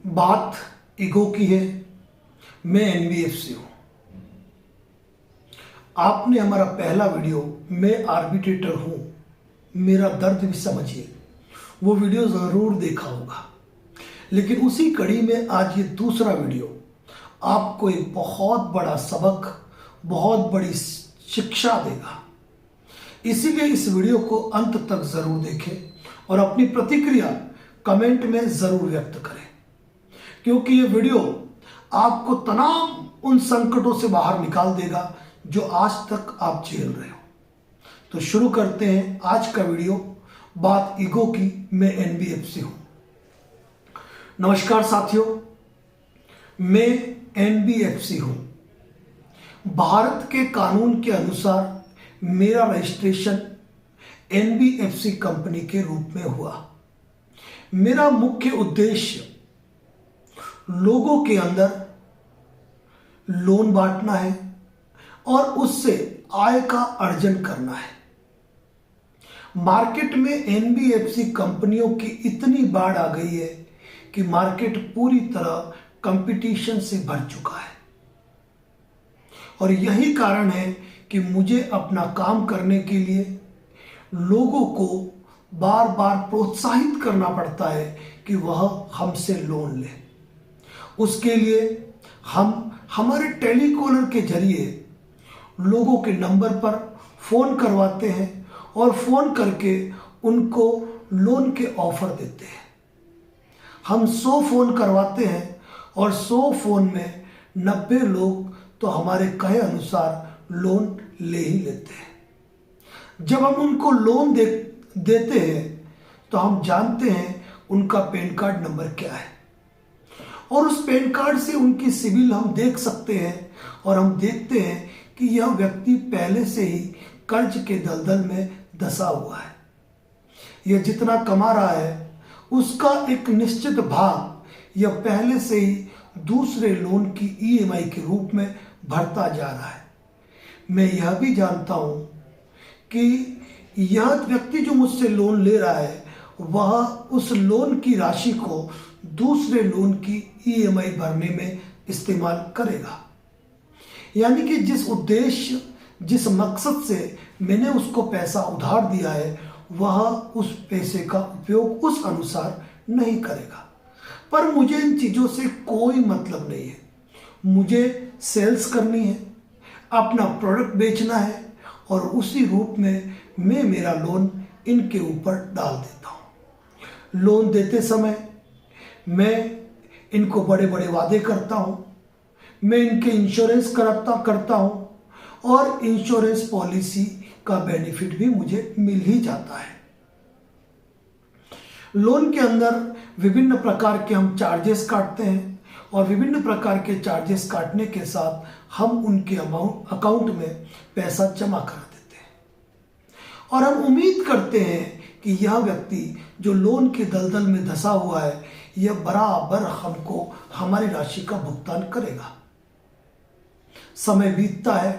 बात ईगो की है। मैं एनबीएफसी हूं। आपने हमारा पहला वीडियो मैं आर्बिट्रेटर हूं, मेरा दर्द भी समझिए, वो वीडियो जरूर देखा होगा। लेकिन उसी कड़ी में आज ये दूसरा वीडियो आपको एक बहुत बड़ा सबक, बहुत बड़ी शिक्षा देगा। इसीलिए इस वीडियो को अंत तक जरूर देखें और अपनी प्रतिक्रिया कमेंट में जरूर व्यक्त करें, क्योंकि ये वीडियो आपको तमाम उन संकटों से बाहर निकाल देगा जो आज तक आप झेल रहे हो। तो शुरू करते हैं आज का वीडियो, बात ईगो की। मैं एनबीएफसी हूं। नमस्कार साथियों, मैं एनबीएफसी हूं। भारत के कानून के अनुसार मेरा रजिस्ट्रेशन एनबीएफसी कंपनी के रूप में हुआ। मेरा मुख्य उद्देश्य लोगों के अंदर लोन बांटना है और उससे आय का अर्जन करना है। मार्केट में एनबीएफसी कंपनियों की इतनी बाढ़ आ गई है कि मार्केट पूरी तरह कंपटीशन से भर चुका है और यही कारण है कि मुझे अपना काम करने के लिए लोगों को बार बार प्रोत्साहित करना पड़ता है कि वह हमसे लोन ले। उसके लिए हम हमारे टेलीकॉलर के जरिए लोगों के नंबर पर फोन करवाते हैं और फोन करके उनको लोन के ऑफर देते हैं। हम 100 फोन करवाते हैं और 100 फोन में 90 लोग तो हमारे कहे अनुसार लोन ले ही लेते हैं। जब हम उनको लोन देते हैं तो हम जानते हैं उनका पैन कार्ड नंबर क्या है और उस पैन कार्ड से उनकी सिविल हम देख सकते हैं और हम देखते हैं कि यह व्यक्ति पहले से ही कर्ज के दलदल में धंसा हुआ है। यह जितना कमा रहा है उसका एक निश्चित भाग यह पहले से ही दूसरे लोन की ईएमआई के रूप में भरता जा रहा है। मैं यह भी जानता हूं कि यह व्यक्ति जो मुझसे लोन ले रहा है वह उस लोन की राशि को दूसरे लोन की ईएमआई भरने में इस्तेमाल करेगा। यानी कि जिस उद्देश्य, जिस मकसद से मैंने उसको पैसा उधार दिया है वह उस पैसे का उपयोग उस अनुसार नहीं करेगा। पर मुझे इन चीज़ों से कोई मतलब नहीं है। मुझे सेल्स करनी है, अपना प्रोडक्ट बेचना है और उसी रूप में मैं मेरा लोन इनके ऊपर डाल देता हूँ। लोन देते समय मैं इनको बड़े बड़े वादे करता हूँ, मैं इनके इंश्योरेंस करता हूँ और इंश्योरेंस पॉलिसी का बेनिफिट भी मुझे मिल ही जाता है। लोन के अंदर विभिन्न प्रकार के हम चार्जेस काटते हैं और विभिन्न प्रकार के चार्जेस काटने के साथ हम उनके अकाउंट में पैसा जमा कर देते हैं और हम उम्मीद करते हैं कि यह व्यक्ति जो लोन के दलदल में धंसा हुआ है यह बराबर हमको हमारी राशि का भुगतान करेगा। समय बीतता है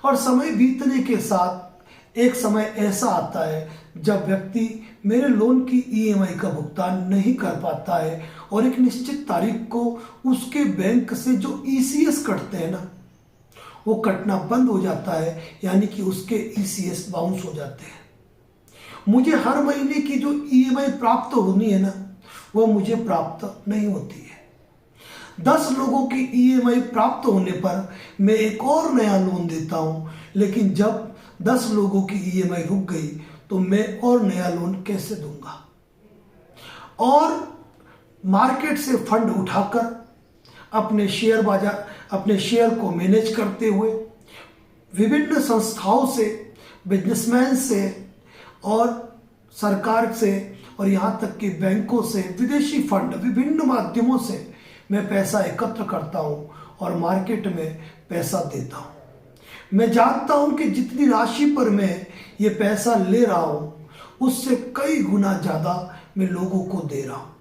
और समय बीतने के साथ एक समय ऐसा आता है जब व्यक्ति मेरे लोन की ईएमआई का भुगतान नहीं कर पाता है और एक निश्चित तारीख को उसके बैंक से जो ईसीएस कटते हैं ना वो कटना बंद हो जाता है, यानी कि उसके ईसीएस बाउंस हो जाते हैं। मुझे हर महीने की जो ईएमआई प्राप्त होनी है ना वो मुझे प्राप्त नहीं होती है। 10 लोगों की ईएमआई प्राप्त होने पर मैं एक और नया लोन देता हूं, लेकिन जब 10 लोगों की ईएमआई रुक गई तो मैं और नया लोन कैसे दूंगा। और मार्केट से फंड उठाकर अपने शेयर को मैनेज करते हुए विभिन्न संस्थाओं से, बिजनेसमैन से और सरकार से और यहाँ तक कि बैंकों से, विदेशी फंड, विभिन्न माध्यमों से मैं पैसा एकत्र करता हूँ और मार्केट में पैसा देता हूँ। मैं जानता हूँ कि जितनी राशि पर मैं ये पैसा ले रहा हूँ उससे कई गुना ज़्यादा मैं लोगों को दे रहा हूँ।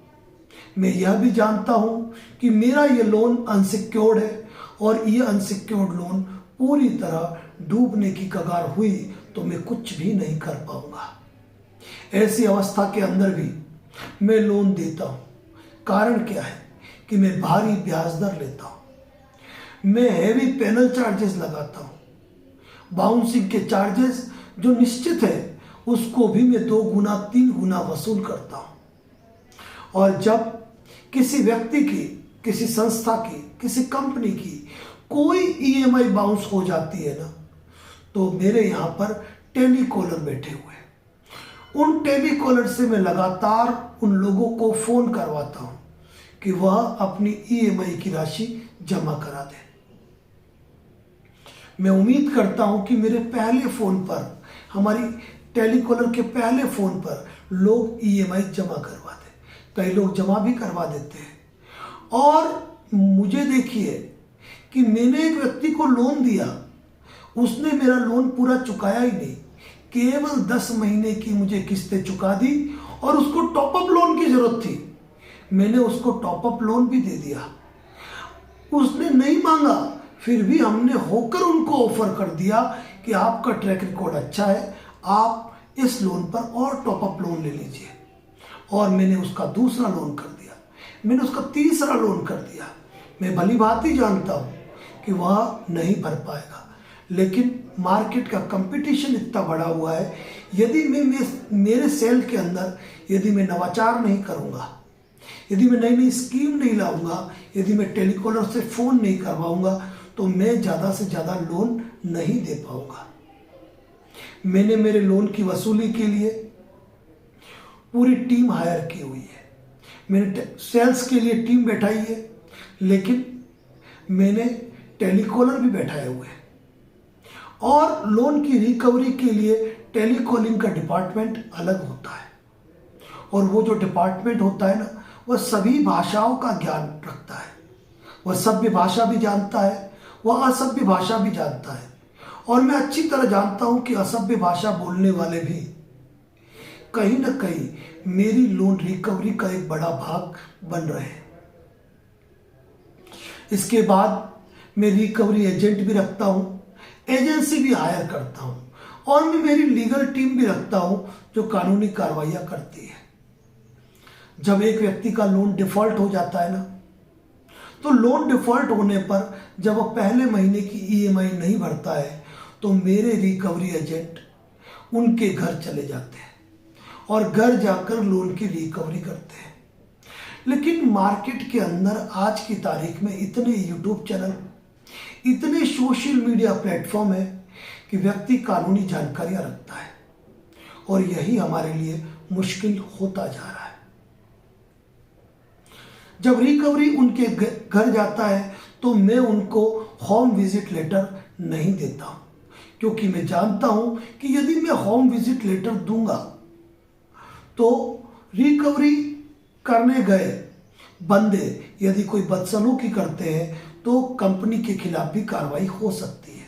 मैं यह भी जानता हूँ कि मेरा ये लोन अनसिक्योर्ड है और ये अनसिक्योर्ड लोन पूरी तरह डूबने की कगार हुई तो मैं कुछ भी नहीं कर पाऊंगा। ऐसी अवस्था के अंदर भी मैं लोन देता हूँ। कारण क्या है? कि मैं भारी ब्याज दर लेता हूं, मैं हैवी पेनल चार्जेस लगाता हूं, बाउंसिंग के चार्जेस जो निश्चित है उसको भी मैं 2 गुना 3 गुना वसूल करता हूं। और जब किसी व्यक्ति की, किसी संस्था की, किसी कंपनी की कोई ईएमआई बाउंस हो जाती है ना, तो मेरे यहां पर टेलीकॉलर बैठे हुए हैं। उन टेलीकॉलर से मैं लगातार उन लोगों को फोन करवाता हूं कि वह अपनी ईएमआई की राशि जमा करा दें। मैं उम्मीद करता हूं कि मेरे पहले फोन पर, हमारी टेलीकॉलर के पहले फोन पर लोग ईएमआई जमा करवा दें। कई लोग जमा भी करवा देते हैं। और मुझे देखिए कि मैंने एक व्यक्ति को लोन दिया, उसने मेरा लोन पूरा चुकाया ही नहीं, केवल 10 महीने की मुझे किस्तें चुका दी और उसको टॉपअप लोन की जरूरत थी। मैंने उसको टॉपअप लोन भी दे दिया, उसने नहीं मांगा, फिर भी हमने होकर उनको ऑफर कर दिया कि आपका ट्रैक रिकॉर्ड अच्छा है, आप इस लोन पर और टॉपअप लोन ले लीजिए। और मैंने उसका दूसरा लोन कर दिया, मैंने उसका तीसरा लोन कर दिया। मैं भली भांति जानता हूं कि वह नहीं भर पाएगा, लेकिन मार्केट का कंपटीशन इतना बढ़ा हुआ है, यदि मैं मेरे सेल के अंदर यदि मैं नवाचार नहीं करूंगा, यदि मैं नई नई स्कीम नहीं लाऊंगा, यदि मैं टेलीकॉलर से फोन नहीं करवाऊंगा, तो मैं ज़्यादा से ज़्यादा लोन नहीं दे पाऊंगा। मैंने मेरे लोन की वसूली के लिए पूरी टीम हायर की हुई है, मैंने सेल्स के लिए टीम बैठाई है, लेकिन मैंने टेलीकॉलर भी बैठाए हुए हैं। और लोन की रिकवरी के लिए टेलीकॉलिंग का डिपार्टमेंट अलग होता है, और वो जो डिपार्टमेंट होता है ना, वह सभी भाषाओं का ज्ञान रखता है। वह सभ्य भाषा भी जानता है, वह असभ्य भाषा भी जानता है। और मैं अच्छी तरह जानता हूं कि असभ्य भाषा बोलने वाले भी कहीं ना कहीं मेरी लोन रिकवरी का एक बड़ा भाग बन रहे हैं। इसके बाद मैं रिकवरी एजेंट भी रखता हूं, एजेंसी भी हायर करता हूं, और मैं मेरी लीगल टीम भी रखता हूं जो कानूनी कार्रवाइयां करती है। जब एक व्यक्ति का लोन डिफॉल्ट हो जाता है ना, तो लोन डिफॉल्ट होने पर जब वह पहले महीने की ईएमआई नहीं भरता है, तो मेरे रिकवरी एजेंट उनके घर चले जाते हैं और घर जाकर लोन की रिकवरी करते हैं। लेकिन मार्केट के अंदर आज की तारीख में इतने यूट्यूब चैनल, इतने सोशल मीडिया प्लेटफॉर्म है कि व्यक्ति कानूनी जानकारियां रखता है, और यही हमारे लिए मुश्किल होता जा रहा है। जब रिकवरी उनके घर जाता है तो मैं उनको होम विजिट लेटर नहीं देता हूं, क्योंकि मैं जानता हूं कि यदि मैं होम विजिट लेटर दूंगा तो रिकवरी करने गए बंदे यदि कोई बदसलूकी करते हैं तो कंपनी के खिलाफ भी कार्रवाई हो सकती है।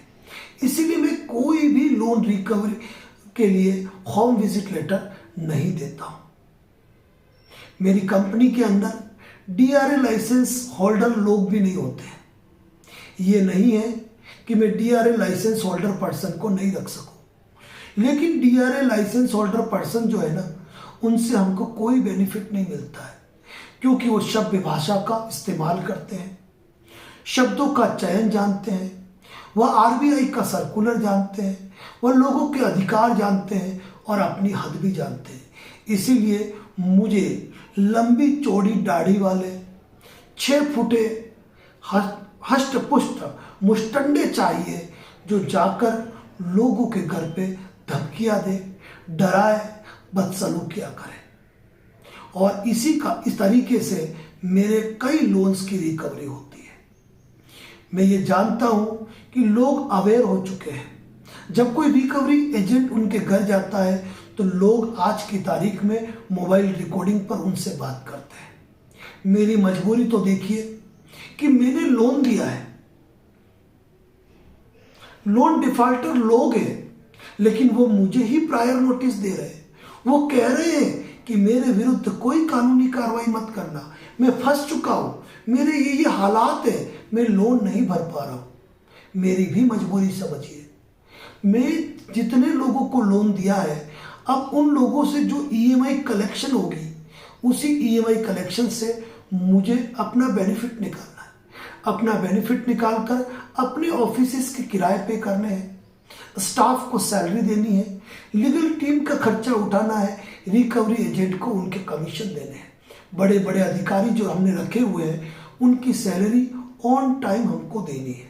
इसीलिए मैं कोई भी लोन रिकवरी के लिए होम विजिट लेटर नहीं देता हूं। मेरी कंपनी के अंदर डीआरए लाइसेंस होल्डर लोग भी नहीं होते हैं। ये नहीं है कि मैं डीआरए लाइसेंस होल्डर पर्सन को नहीं रख सकूं, लेकिन डीआरए लाइसेंस होल्डर पर्सन जो है ना, उनसे हमको कोई बेनिफिट नहीं मिलता है, क्योंकि वो सभ्य भाषा का इस्तेमाल करते हैं, शब्दों का चयन जानते हैं, वह आरबीआई का सर्कुलर जानते हैं, वह लोगों के अधिकार जानते हैं और अपनी हद भी जानते हैं। इसीलिए मुझे लंबी चौड़ी दाढ़ी वाले 6 फुटे हष्ट पुष्ट मुस्टंडे चाहिए, जो जाकर लोगों के घर पे धमकियां दे, डराए, बदसलूकियां करे। और इस तरीके से मेरे कई लोन्स की रिकवरी होती है। मैं ये जानता हूं कि लोग अवेयर हो चुके हैं। जब कोई रिकवरी एजेंट उनके घर जाता है तो लोग आज की तारीख में मोबाइल रिकॉर्डिंग पर उनसे बात करते हैं। मेरी मजबूरी तो देखिए कि मैंने लोन दिया है, लोन डिफॉल्टर लोग हैं, लेकिन वो मुझे ही प्रायर नोटिस दे रहे हैं। वो कह रहे हैं कि मेरे विरुद्ध कोई कानूनी कार्रवाई मत करना, मैं फंस चुका हूं, मेरे ये हालात है, मैं लोन नहीं भर पा रहा हूं। मेरी भी मजबूरी समझिए। मैं जितने लोगों को लोन दिया है, अब उन लोगों से जो ईएमआई कलेक्शन होगी, उसी ईएमआई कलेक्शन से मुझे अपना बेनिफिट निकालना है। अपना बेनिफिट निकालकर अपने ऑफिसेस के किराए पे करने हैं, स्टाफ को सैलरी देनी है, लीगल टीम का खर्चा उठाना है, रिकवरी एजेंट को उनके कमीशन देने हैं, बड़े बड़े अधिकारी जो हमने रखे हुए हैं उनकी सैलरी ऑन टाइम हमको देनी है।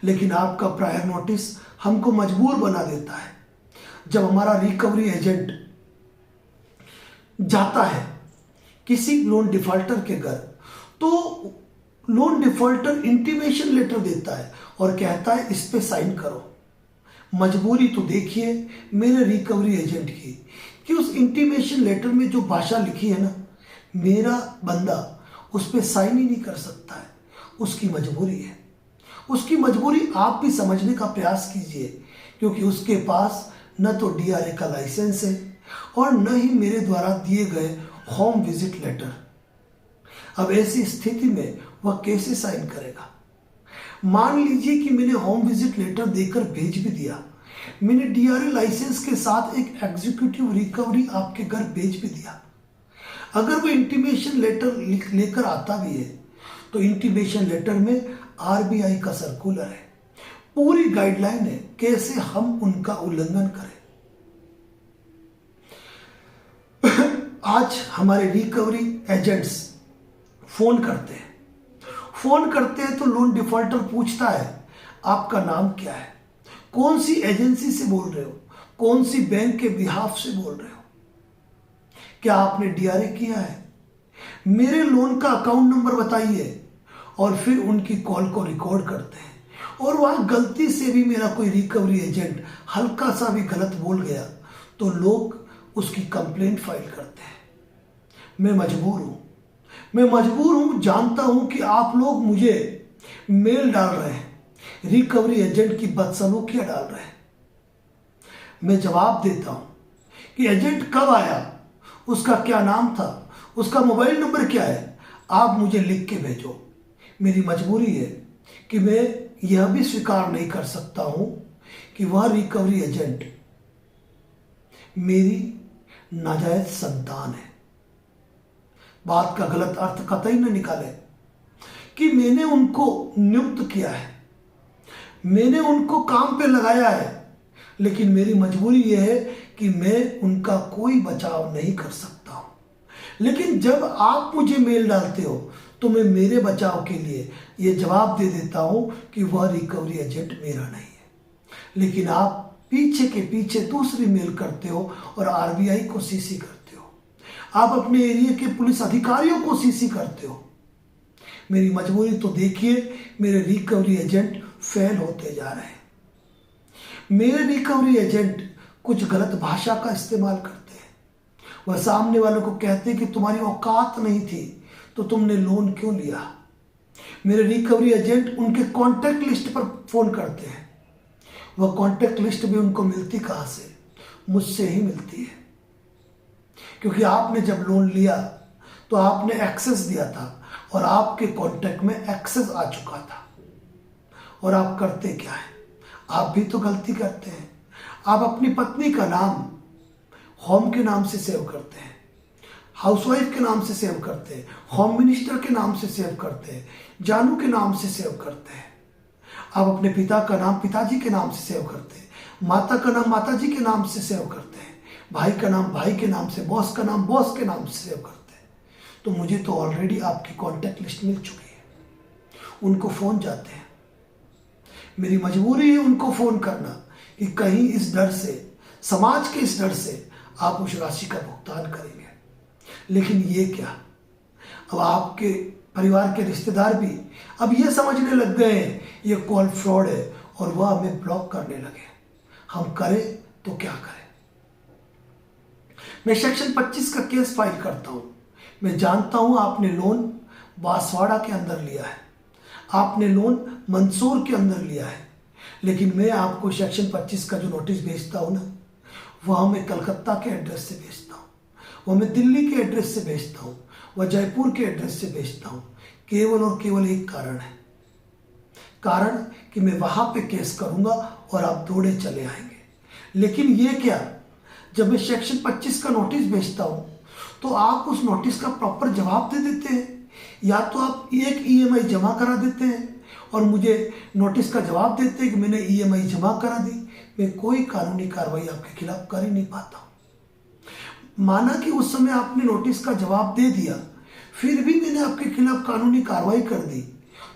लेकिन आपका प्रायर नोटिस हमको मजबूर बना देता है। जब हमारा रिकवरी एजेंट जाता है किसी लोन डिफॉल्टर के घर, तो लोन डिफॉल्टर इंटीमेशन लेटर देता है और कहता है इस पे साइन करो। मजबूरी तो देखिए मेरे रिकवरी एजेंट की कि उस इंटीमेशन लेटर में जो भाषा लिखी है ना, मेरा बंदा उस पे साइन ही नहीं कर सकता है। उसकी मजबूरी है। उसकी मजबूरी आप भी समझने का प्रयास कीजिए, क्योंकि उसके पास न तो डीआरए का लाइसेंस है और न ही मेरे द्वारा दिए गए होम विजिट लेटर। अब ऐसी स्थिति में वह कैसे साइन करेगा? मान लीजिए कि मैंने होम विजिट लेटर देकर भेज भी दिया, मैंने डीआरए लाइसेंस के साथ एक एग्जीक्यूटिव रिकवरी आपके घर भेज भी दिया। अगर वो इंटीमेशन लेटर लेकर आता भी है तो इंटीमेशन लेटर में आरबीआई का सर्कुलर है, पूरी गाइडलाइन है कैसे हम उनका उल्लंघन करें। आज हमारे रिकवरी एजेंट्स फोन करते हैं तो लोन डिफॉल्टर पूछता है आपका नाम क्या है, कौन सी एजेंसी से बोल रहे हो, कौन सी बैंक के बिहाफ से बोल रहे हो, क्या आपने डीआरए किया है, मेरे लोन का अकाउंट नंबर बताइए। और फिर उनकी कॉल को रिकॉर्ड करते हैं और वहां गलती से भी मेरा कोई रिकवरी एजेंट हल्का सा भी गलत बोल गया तो लोग उसकी कंप्लेंट फाइल करते हैं। मैं मजबूर हूं, जानता हूं कि आप लोग मुझे मेल डाल रहे हैं, रिकवरी एजेंट की बदसलूकियां डाल रहे हैं। मैं जवाब देता हूं कि एजेंट कब आया, उसका क्या नाम था, उसका मोबाइल नंबर क्या है, आप मुझे लिख के भेजो। मेरी मजबूरी है कि मैं यह भी स्वीकार नहीं कर सकता हूं कि वह रिकवरी एजेंट मेरी नाजायज संतान है। बात का गलत अर्थ कतई न निकाले कि मैंने उनको नियुक्त किया है, मैंने उनको काम पे लगाया है, लेकिन मेरी मजबूरी यह है कि मैं उनका कोई बचाव नहीं कर सकता हूं। लेकिन जब आप मुझे मेल डालते हो तो मैं मेरे बचाव के लिए यह जवाब दे देता हूं कि वह रिकवरी एजेंट मेरा नहीं है। लेकिन आप पीछे के पीछे दूसरी मेल करते हो और आरबीआई को सीसी करते हो, आप अपने एरिया के पुलिस अधिकारियों को सीसी करते हो। मेरी मजबूरी तो देखिए, मेरे रिकवरी एजेंट फेल होते जा रहे हैं। मेरे रिकवरी एजेंट कुछ गलत भाषा का इस्तेमाल करते हैं। वह सामने वालों को कहते हैं कि तुम्हारी औकात नहीं थी तो तुमने लोन क्यों लिया। मेरे रिकवरी एजेंट उनके कॉन्टैक्ट लिस्ट पर फोन करते हैं। वह कॉन्टैक्ट लिस्ट भी उनको मिलती कहां से? मुझसे ही मिलती है, क्योंकि आपने जब लोन लिया तो आपने एक्सेस दिया था और आपके कॉन्टैक्ट में एक्सेस आ चुका था। और आप करते क्या है? आप भी तो गलती करते हैं। आप अपनी पत्नी का नाम होम के नाम से सेव करते हैं, हाउसवाइफ के नाम से सेव करते हैं, होम मिनिस्टर के नाम से सेव करते हैं, जानू के नाम से सेव करते हैं। आप अपने पिता का नाम पिताजी के नाम से सेव करते हैं, माता का नाम माताजी के नाम से सेव करते हैं, भाई का नाम भाई के नाम से, बॉस का नाम बॉस के नाम से सेव करते हैं। तो मुझे तो ऑलरेडी आपकी कॉन्टैक्ट लिस्ट मिल चुकी है। उनको फोन जाते हैं, मेरी मजबूरी है उनको फोन करना कि कहीं इस डर से, समाज के इस डर से आप उस राशि का भुगतान करेंगे। लेकिन ये क्या, अब आपके परिवार के रिश्तेदार भी अब ये समझने लग गए हैं ये कॉल फ्रॉड है और वह हमें ब्लॉक करने लगे। हम करें तो क्या करें? मैं सेक्शन 25 का केस फाइल करता हूं। मैं जानता हूं आपने लोन बांसवाड़ा के अंदर लिया है, आपने लोन मंदसौर के अंदर लिया है, लेकिन मैं आपको सेक्शन 25 का जो नोटिस भेजता हूं ना, वह मैं कलकत्ता के एड्रेस से भेजता हूं, वह मैं दिल्ली के एड्रेस से भेजता हूं, वह जयपुर के एड्रेस से भेजता हूं। केवल और केवल एक कारण है, कारण कि मैं वहां पे केस करूंगा और आप दौड़े चले आएंगे। लेकिन ये क्या, जब मैं सेक्शन 25 का नोटिस भेजता हूं तो आप उस नोटिस का प्रॉपर जवाब दे देते हैं, या तो आप एक ईएमआई जमा करा देते हैं और मुझे नोटिस का जवाब देते हैं कि मैंने ईएमआई जमा करा दी। मैं कोई कानूनी कार्रवाई आपके खिलाफ कर ही नहीं पाता। माना कि उस समय आपने नोटिस का जवाब दे दिया, फिर भी मैंने आपके खिलाफ कानूनी कार्रवाई कर दी,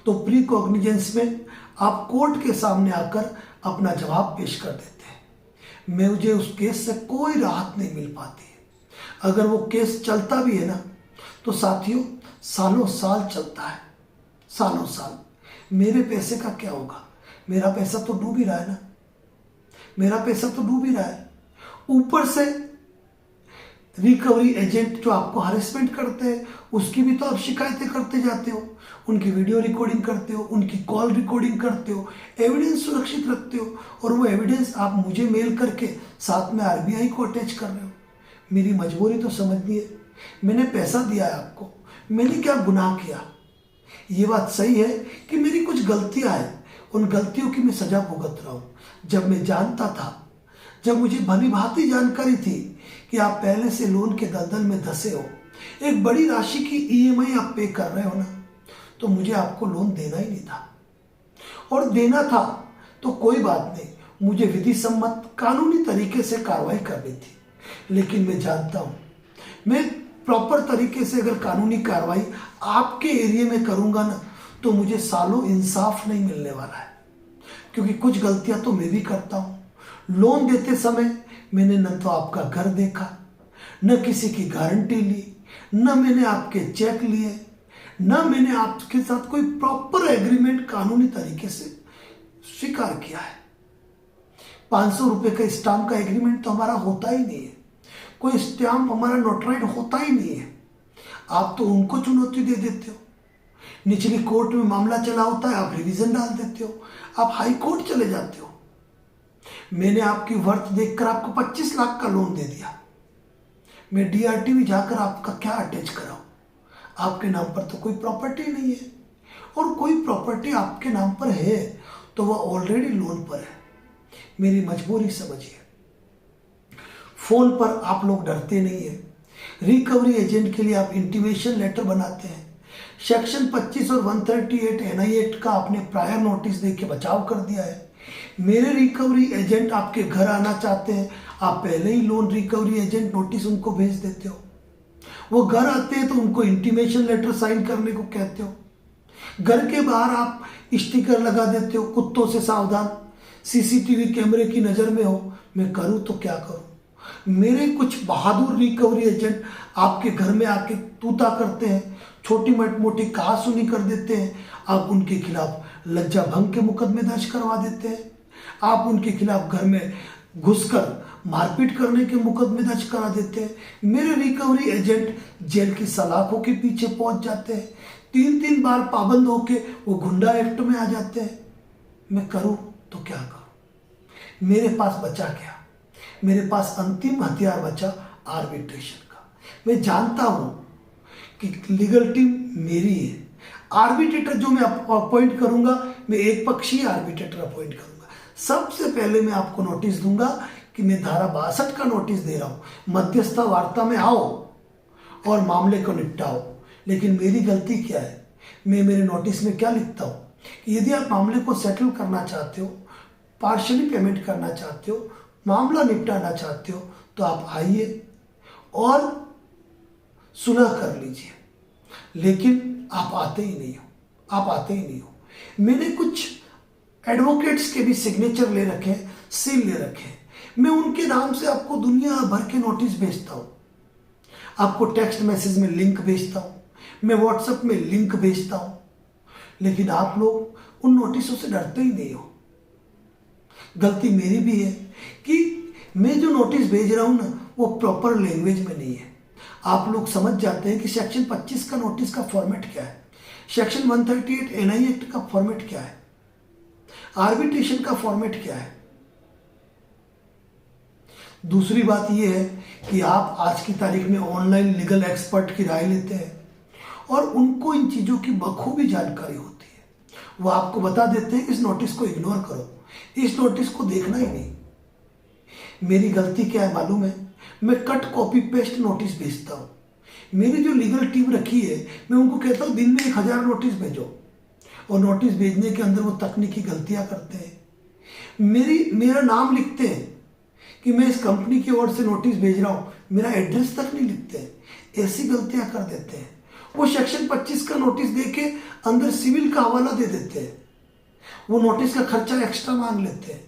तो प्री कॉग्निजेंस में आप कोर्ट के सामने आकर अपना जवाब पेश कर देते हैं। मुझे उस केस से कोई राहत नहीं मिल पाती है। अगर वो केस चलता भी है ना, तो साथियों सालों साल चलता है, सालों साल। मेरे पैसे का क्या होगा? मेरा पैसा तो डूब ही रहा है ना, मेरा पैसा तो डूब ही रहा है। ऊपर से रिकवरी एजेंट जो आपको हरेसमेंट करते हैं, उसकी भी तो आप शिकायतें करते जाते हो, उनकी वीडियो रिकॉर्डिंग करते हो, उनकी कॉल रिकॉर्डिंग करते हो, एविडेंस सुरक्षित रखते हो, और वो एविडेंस आप मुझे मेल करके साथ में आरबीआई को अटैच कर रहे हो। मेरी मजबूरी तो समझनी है। मैंने पैसा दिया है आपको, मैंने क्या गुनाह किया? ये बात सही है कि मेरी कुछ गलतियां हैं, उन गलतियों की मैं सजा भुगत रहा हूं। जब मैं जानता था, जब मुझे भली भांति जानकारी थी कि आप पहले से लोन के दलदल में धंसे हो, एक बड़ी राशि की ईएमआई आप पे कर रहे हो ना, तो मुझे आपको लोन देना ही नहीं था। और देना था तो कोई बात नहीं, मुझे विधि सम्मत कानूनी तरीके से कार्रवाई करनी थी। लेकिन मैं जानता हूं, मैं प्रॉपर तरीके से अगर कानूनी कार्रवाई आपके एरिया में करूंगा ना, तो मुझे सालों इंसाफ नहीं मिलने वाला है। क्योंकि कुछ गलतियां तो मैं भी करता हूं। लोन देते समय मैंने न तो आपका घर देखा, न किसी की गारंटी ली, न मैंने आपके चेक लिए, न मैंने आपके साथ कोई प्रॉपर एग्रीमेंट कानूनी तरीके से स्वीकार किया है। 500 रुपए का स्टाम्प का एग्रीमेंट तो हमारा होता ही नहीं है, कोई स्टाम्प हमारा नोटराइड होता ही नहीं है। आप तो उनको चुनौती दे देते हो। निचली कोर्ट में मामला चला होता है, आप रिवीजन डाल देते हो, आप हाई कोर्ट चले जाते हो। मैंने आपकी वर्थ देखकर आपको 25 लाख का लोन दे दिया। मैं डीआरटी में जाकर आपका क्या अटैच कराऊं? आपके नाम पर तो कोई प्रॉपर्टी नहीं है, और कोई प्रॉपर्टी आपके नाम पर है तो वह ऑलरेडी लोन पर है। मेरी मजबूरी समझिए। फोन पर आप लोग डरते नहीं है। रिकवरी एजेंट के लिए आप इंटीमेशन लेटर बनाते हैं। सेक्शन 25 और 138 एनआई एक्ट का आपने प्रायर नोटिस देके बचाव कर दिया है। मेरे रिकवरी एजेंट आपके घर आना चाहते हैं, आप पहले ही लोन रिकवरी एजेंट नोटिस उनको भेज देते हो। वो घर आते हैं तो उनको इंटीमेशन लेटर साइन करने को कहते हो। घर के बाहर आप स्टिकर लगा देते हो, कुत्तों से सावधान, सीसीटीवी कैमरे की नजर में हो। मैं करूं तो क्या करूं? मेरे कुछ बहादुर रिकवरी एजेंट आपके घर में आके तूता करते हैं, छोटी मोटी कहासुनी कर देते हैं। आप उनके खिलाफ लज्जा भंग के मुकदमे दर्ज करवा देते हैं। आप उनके खिलाफ घर में घुसकर मारपीट करने के मुकदमे दर्ज करा देते हैं। मेरे रिकवरी एजेंट जेल की सलाखों के पीछे पहुंच जाते हैं। 3 बार पाबंद होके वो गुंडा एक्ट में आ जाते हैं। मैं करूं तो क्या करूं? मेरे पास बचा क्या? मेरे पास अंतिम हथियार बचा आर्बिट्रेशन का। मैं जानता हूं कि लीगल टीम मेरी है। आर्बिट्रेटर जो मैं अपॉइंट करूंगा, मैं एक पक्षीय आर्बिट्रेटर अपॉइंट करूंगा। सबसे पहले मैं आपको नोटिस दूंगा कि मैं धारा 62 का नोटिस दे रहा हूं, मध्यस्थता वार्ता में आओ और मामले को निपटाओ। लेकिन मेरी गलती क्या है? मैं मेरे नोटिस में क्या लिखता हूं कि यदि आप मामले को सेटल करना चाहते हो, पार्शियली पेमेंट करना चाहते हो, मामला निपटाना चाहते हो, तो आप आइए और सुलह कर लीजिए। लेकिन आप आते ही नहीं हो, आप आते ही नहीं हो। मैंने कुछ एडवोकेट्स के भी सिग्नेचर ले रखे हैं, सील ले रखे हैं। मैं उनके नाम से आपको दुनिया भर के नोटिस भेजता हूं, आपको टेक्स्ट मैसेज में लिंक भेजता हूं, मैं व्हाट्सएप में लिंक भेजता हूं। लेकिन आप लोग उन नोटिसों से डरते ही नहीं हो। गलती मेरी भी है कि मैं जो नोटिस भेज रहा हूं ना, वो प्रॉपर लैंग्वेज में नहीं है। आप लोग समझ जाते हैं कि सेक्शन 25 का नोटिस का फॉर्मेट क्या है, सेक्शन 138 एनआई एक्ट का फॉर्मेट क्या है, आर्बिट्रेशन का फॉर्मेट क्या है। दूसरी बात यह है कि आप आज की तारीख में ऑनलाइन लीगल एक्सपर्ट की राय लेते हैं और उनको इन चीजों की बखूबी जानकारी होती है। वो आपको बता देते हैं इस नोटिस को इग्नोर करो, इस नोटिस को देखना ही नहीं। मेरी गलती क्या है मालूम है? मैं कट कॉपी पेस्ट नोटिस भेजता हूं। मेरी जो लीगल टीम रखी है, मैं उनको कहता हूँ दिन में 1000 नोटिस भेजो, और नोटिस भेजने के अंदर वो तकनीकी गलतियां करते हैं, मेरा नाम लिखते हैं कि मैं इस कंपनी की ओर से नोटिस भेज रहा हूँ, मेरा एड्रेस तक नहीं लिखते हैं, ऐसी गलतियां कर देते हैं। वो सेक्शन 25 का नोटिस देके अंदर सिविल का हवाला दे देते हैं, वो नोटिस का खर्चा एक्स्ट्रा मांग लेते हैं,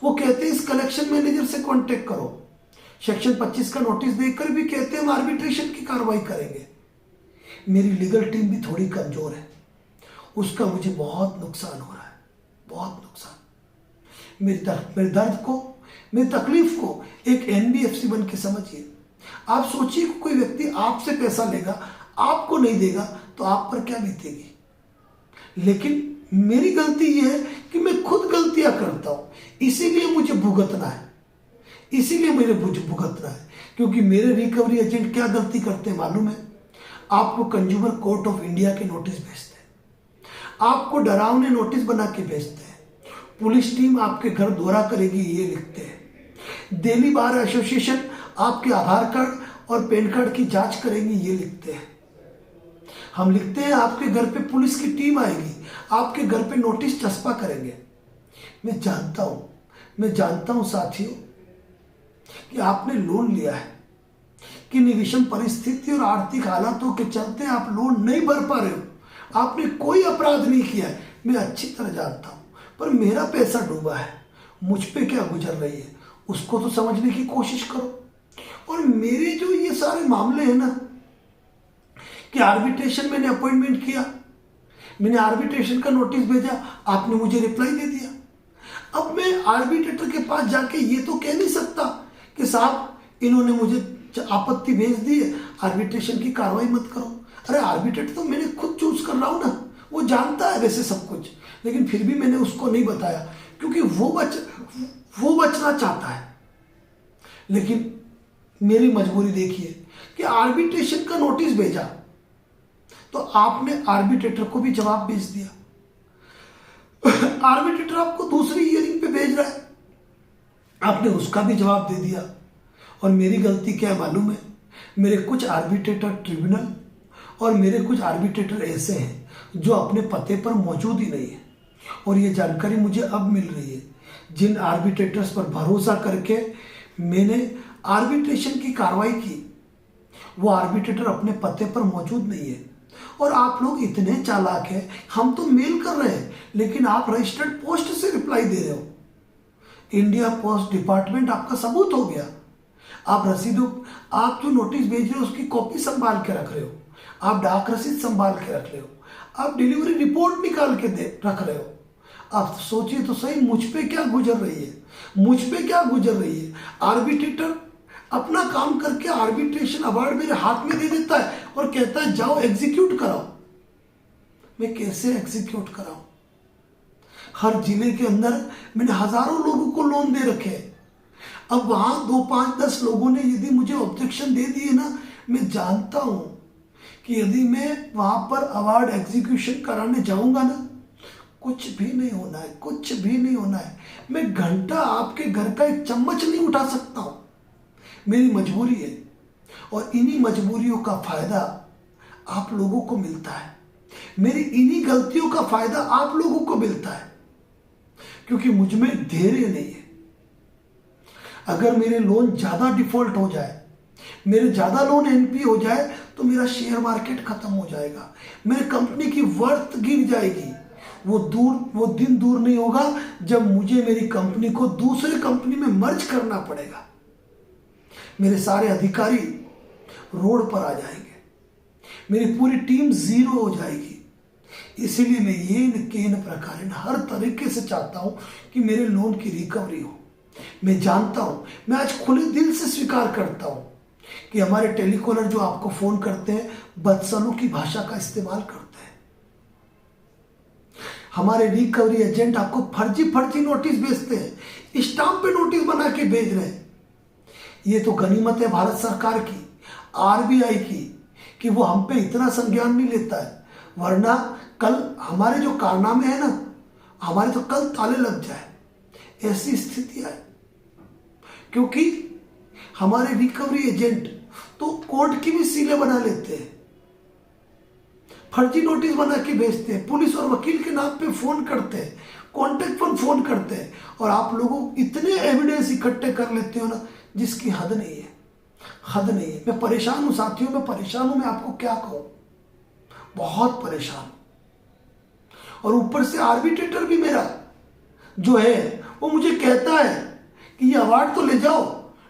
वो कहते हैं इस कलेक्शन मैनेजर से कांटेक्ट करो, सेक्शन 25 का नोटिस देखकर भी कहते हैं हम आर्बिट्रेशन की कार्रवाई करेंगे। मेरी लीगल टीम भी थोड़ी कमजोर है, उसका मुझे बहुत नुकसान हो रहा है, बहुत नुकसान। मेरे दर्द को, मेरी तकलीफ को एक एनबीएफसी बन के समझिए। आप सोचिए कि कोई व्यक्ति आपसे पैसा लेगा, आपको नहीं देगा, तो आप पर क्या बीतेगी। लेकिन मेरी गलती यह है कि मैं खुद गलतियां करता हूं, इसीलिए मुझे भुगतना है, इसीलिए मुझे भुगतना है। क्योंकि मेरे रिकवरी एजेंट क्या गलती करते हैं मालूम है? आपको कंज्यूमर कोर्ट ऑफ इंडिया के नोटिस भेजते हैं, आपको डरावने नोटिस बना के भेजते हैं, पुलिस टीम आपके घर दौरा करेगी ये लिखते हैं, दिल्ली बार एसोसिएशन आपके आधार कार्ड और पैन कार्ड की जांच करेंगी ये लिखते हैं। हम लिखते हैं आपके घर पे पुलिस की टीम आएगी, आपके घर पे नोटिस चस्पा करेंगे। मैं जानता हूं साथियों कि आपने लोन लिया है, कि विषम परिस्थिति और आर्थिक हालातों के चलते आप लोन नहीं भर पा रहे हो, आपने कोई अपराध नहीं किया है, मैं अच्छी तरह जानता हूं, पर मेरा पैसा डूबा है, मुझ पे क्या गुजर रही है उसको तो समझने की कोशिश करो। और मेरे जो ये सारे मामले हैं ना, कि आर्बिट्रेशन मैंने अपॉइंटमेंट किया, मैंने आर्बिट्रेशन का नोटिस भेजा, आपने मुझे रिप्लाई दे दिया। अब मैं आर्बिट्रेटर के पास जाके ये तो कह नहीं सकता कि साहब इन्होंने मुझे आपत्ति भेज दी है, आर्बिट्रेशन की कार्रवाई मत करो। अरे आर्बिट्रेटर तो मैंने खुद चूज कर रहा हूं ना, वो जानता है वैसे सब कुछ, लेकिन फिर भी मैंने उसको नहीं बताया क्योंकि वो बचना चाहता है। लेकिन मेरी मजबूरी देखिए कि आर्बिट्रेशन का नोटिस भेजा तो आपने आर्बिट्रेटर को भी जवाब भेज दिया, आर्बिट्रेटर आपको दूसरी हियरिंग पे भेज रहा है, आपने उसका भी जवाब दे दिया। और मेरी गलती क्या मालूम है? मेरे कुछ आर्बिट्रेटर ट्रिब्यूनल और मेरे कुछ आर्बिट्रेटर ऐसे हैं जो अपने पते पर मौजूद ही नहीं है, और ये जानकारी मुझे अब मिल रही है। जिन आर्बिट्रेटर्स पर भरोसा करके मैंने आर्बिट्रेशन की कार्रवाई की, वो आर्बिट्रेटर अपने पते पर मौजूद नहीं है। और आप लोग इतने चालाक हैं, हम तो मेल कर रहे हैं लेकिन आप रजिस्टर्ड पोस्ट से रिप्लाई दे रहे हो। इंडिया पोस्ट डिपार्टमेंट आपका सबूत हो गया, आप रसीदों, आप जो नोटिस भेज रहे हो उसकी कॉपी संभाल के रख रहे हो, आप डाक रसीद संभाल के रख रहे हो, आप डिलीवरी रिपोर्ट निकाल के रख रहे हो। आप सोचिए तो सही, मुझ पे क्या गुजर रही है, मुझ पे क्या गुजर रही है। आर्बिट्रेटर अपना काम करके आर्बिट्रेशन अवार्ड मेरे हाथ में दे देता है और कहता है जाओ एग्जीक्यूट कराओ। मैं कैसे एग्जीक्यूट कराऊं? हर जिले के अंदर मैंने हजारों लोगों को लोन दे रखे हैं। अब वहां 2, 5, 10 लोगों ने यदि मुझे ऑब्जेक्शन दे दिए ना, मैं जानता हूं कि यदि मैं वहां पर अवार्ड एग्जीक्यूशन कराने जाऊंगा ना, कुछ भी नहीं होना है, कुछ भी नहीं होना है। मैं घंटा आपके घर का एक चम्मच नहीं उठा सकता हूं, मेरी मजबूरी है। और इन्हीं मजबूरियों का फायदा आप लोगों को मिलता है, मेरी इन्हीं गलतियों का फायदा आप लोगों को मिलता है, क्योंकि मुझ में धैर्य नहीं है। अगर मेरे लोन ज्यादा डिफॉल्ट हो जाए, मेरे ज्यादा लोन एनपी हो जाए, तो मेरा शेयर मार्केट खत्म हो जाएगा, मेरे कंपनी की वर्थ गिर जाएगी। वो दिन दूर नहीं होगा जब मुझे मेरी कंपनी को दूसरे कंपनी में मर्ज करना पड़ेगा, मेरे सारे अधिकारी रोड पर आ जाएंगे, मेरी पूरी टीम जीरो हो जाएगी। इसीलिए मैं ये प्रकार हर तरीके से चाहता हूं कि मेरे लोन की रिकवरी हो। मैं जानता हूं, मैं आज खुले दिल से स्वीकार करता हूं कि हमारे टेलीकॉलर जो आपको फोन करते हैं बदसलूकी भाषा का इस्तेमाल करते हैं, हमारे रिकवरी एजेंट आपको फर्जी नोटिस भेजते हैं, स्टाम्प पे नोटिस बना के भेज रहे हैं। ये तो गनीमत है भारत सरकार की, आरबीआई की, कि वो हम पे इतना संज्ञान नहीं लेता है, वरना कल हमारे जो कारनामे हैं ना, हमारे तो कल ताले लग जाए, ऐसी स्थिति है। क्योंकि हमारे रिकवरी एजेंट तो कोर्ट की भी सीलें बना लेते हैं, फर्जी नोटिस बना के भेजते हैं, पुलिस और वकील के नाम पे फोन करते हैं, कॉन्टेक्ट पर फोन करते हैं, और आप लोगों इतने एविडेंस इकट्ठे कर लेते हो ना जिसकी हद नहीं है, हद नहीं है। मैं परेशान हूं साथियों, मैं परेशान हूं, मैं आपको क्या कहूं, बहुत परेशान हूं। और ऊपर से आर्बिट्रेटर भी मेरा जो है वो मुझे कहता है कि ये अवार्ड तो ले जाओ,